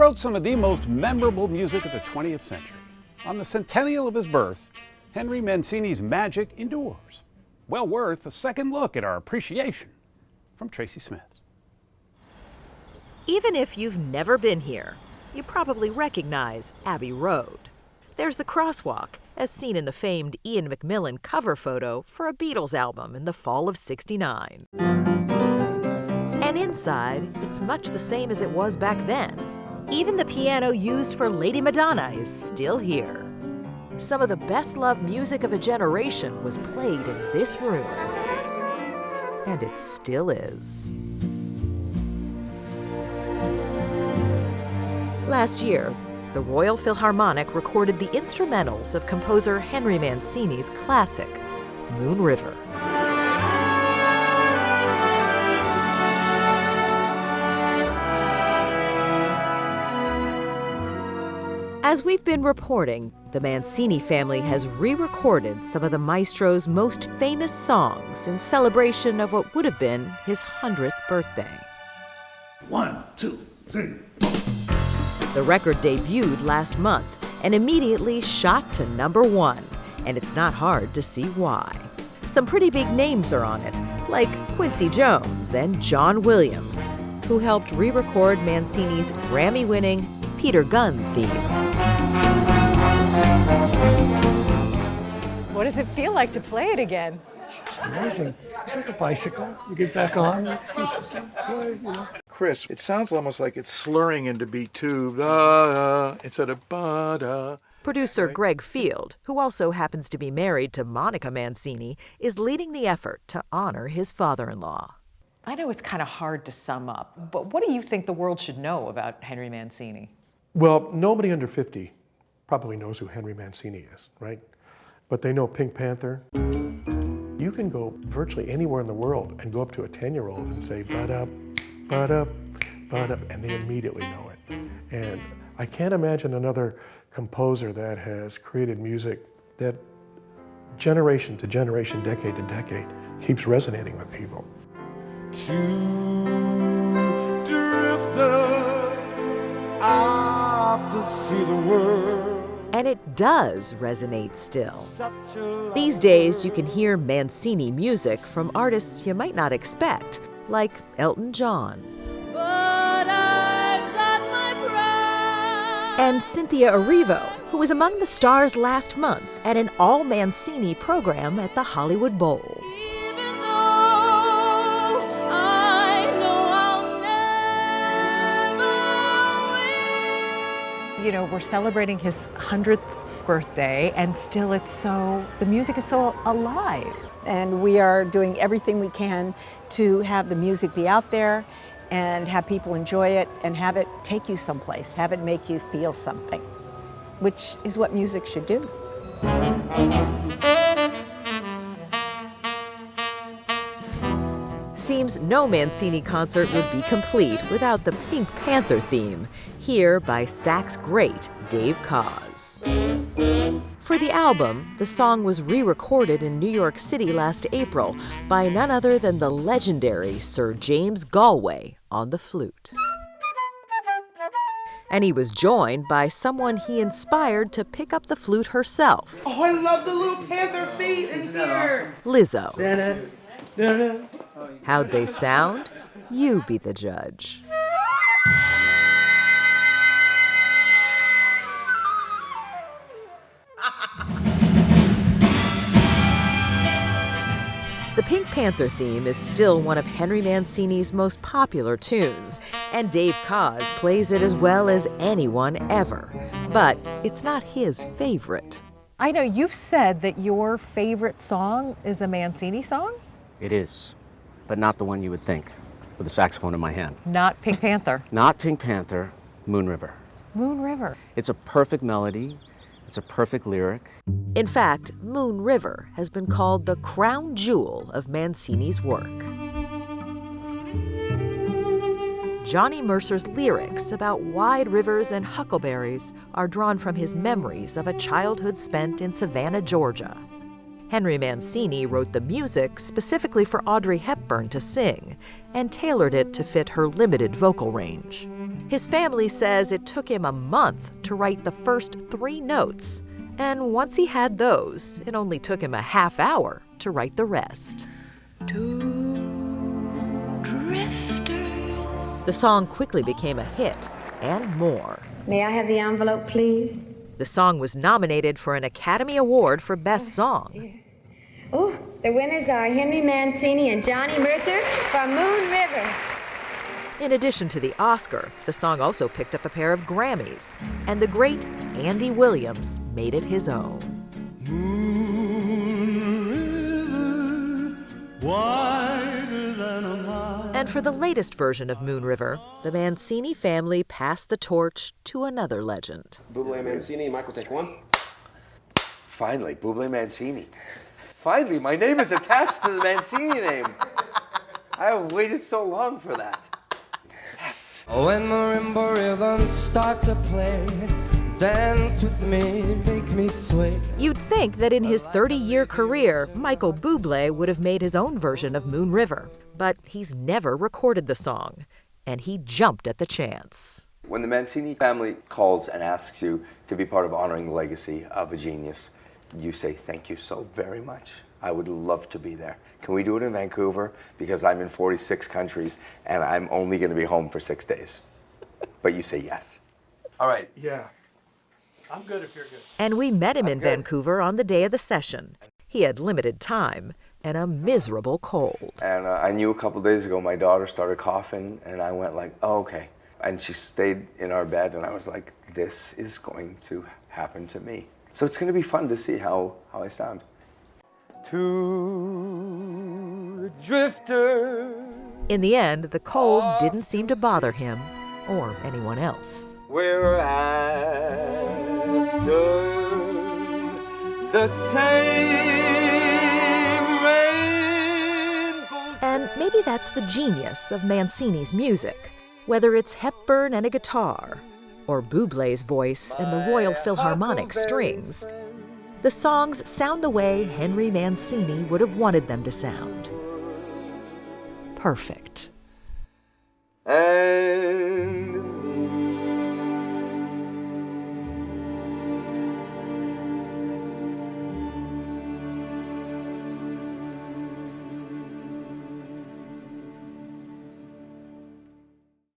wrote some of the most memorable music of the 20th century. On the centennial of his birth, Henry Mancini's magic endures. Well worth a second look at our appreciation from Tracy Smith. Even if you've never been here, you probably recognize Abbey Road. There's the crosswalk, as seen in the famed Ian McMillan cover photo for a Beatles album in the fall of '69. And inside, it's much the same as it was back then. Even the piano used for Lady Madonna is still here. Some of the best-loved music of a generation was played in this room. And it still is. Last year, the Royal Philharmonic recorded the instrumentals of composer Henry Mancini's classic, Moon River. As we've been reporting, the Mancini family has re-recorded some of the maestro's most famous songs in celebration of what would have been his 100th birthday. 1, 2, 3. The record debuted last month and immediately shot to #1, and it's not hard to see why. Some pretty big names are on it, like Quincy Jones and John Williams, who helped re-record Mancini's Grammy-winning Peter Gunn theme. What does it feel like to play it again? It's amazing. It's like a bicycle. You get back on. Chris, it sounds almost like it's slurring into beat 2, instead of ba-da. Producer Greg Field, who also happens to be married to Monica Mancini, is leading the effort to honor his father-in-law. I know it's kind of hard to sum up, but what do you think the world should know about Henry Mancini? Well, nobody under 50 probably knows who Henry Mancini is, right? But they know Pink Panther. You can go virtually anywhere in the world and go up to a 10-year-old and say, ba-da, ba-da, ba-da, and they immediately know it. And I can't imagine another composer that has created music that generation to generation, decade to decade, keeps resonating with people. To drifters out to see the world. And it does resonate still. These days, you can hear Mancini music from artists you might not expect, like Elton John. But I've got my pride. And Cynthia Erivo, who was among the stars last month at an all-Mancini program at the Hollywood Bowl. Even though I know I'll never win. You know, we're celebrating his 100th birthday, and still the music is so alive. And we are doing everything we can to have the music be out there and have people enjoy it and have it take you someplace, have it make you feel something, which is what music should do. Seems no Mancini concert would be complete without the Pink Panther theme, here by sax great Dave Koz. For the album, the song was re-recorded in New York City last April by none other than the legendary Sir James Galway on the flute. And he was joined by someone he inspired to pick up the flute herself. Oh, I love the little panther feet in here. Lizzo. How'd they sound? You be the judge. The Pink Panther theme is still one of Henry Mancini's most popular tunes, and Dave Koz plays it as well as anyone ever. But it's not his favorite. I know you've said that your favorite song is a Mancini song? It is, but not the one you would think, with a saxophone in my hand. Not Pink Panther. Not Pink Panther, Moon River. Moon River. It's a perfect melody. It's a perfect lyric. In fact, Moon River has been called the crown jewel of Mancini's work. Johnny Mercer's lyrics about wide rivers and huckleberries are drawn from his memories of a childhood spent in Savannah, Georgia. Henry Mancini wrote the music specifically for Audrey Hepburn to sing and tailored it to fit her limited vocal range. His family says it took him a month to write the first 3 notes. And once he had those, it only took him a half hour to write the rest. The song quickly became a hit, and more. May I have the envelope, please? The song was nominated for an Academy Award for Best Song. Oh, the winners are Henry Mancini and Johnny Mercer for Moon River. In addition to the Oscar, the song also picked up a pair of Grammys, and the great Andy Williams made it his own. Wider than a mile. And for the latest version of Moon River, the Mancini family passed the torch to another legend. Bublé, Mancini, Michael, take one. Finally, Bublé, Mancini. Finally, my name is attached to the Mancini name. I have waited so long for that. Yes. When marimba rhythms start to play, dance with me, make me sway. You'd think that in his 30-year career, Michael Bublé would have made his own version of Moon River. But he's never recorded the song, and he jumped at the chance. When the Mancini family calls and asks you to be part of honoring the legacy of a genius, you say, thank you so very much. I would love to be there. Can we do it in Vancouver? Because I'm in 46 countries, and I'm only going to be home for 6 days. But you say yes. All right. Yeah. I'm good if you're good. And we met him in Vancouver on the day of the session. He had limited time and a miserable cold. And I knew a couple days ago my daughter started coughing, and I went like, oh, okay. And she stayed in our bed, and I was like, this is going to happen to me. So it's going to be fun to see how I sound. To the drifter. In the end, the cold didn't seem to bother him or anyone else. We're after the same rainbow. And maybe that's the genius of Mancini's music. Whether it's Hepburn and a guitar, or Bublé's voice and the Royal Philharmonic strings, the songs sound the way Henry Mancini would have wanted them to sound. Perfect. And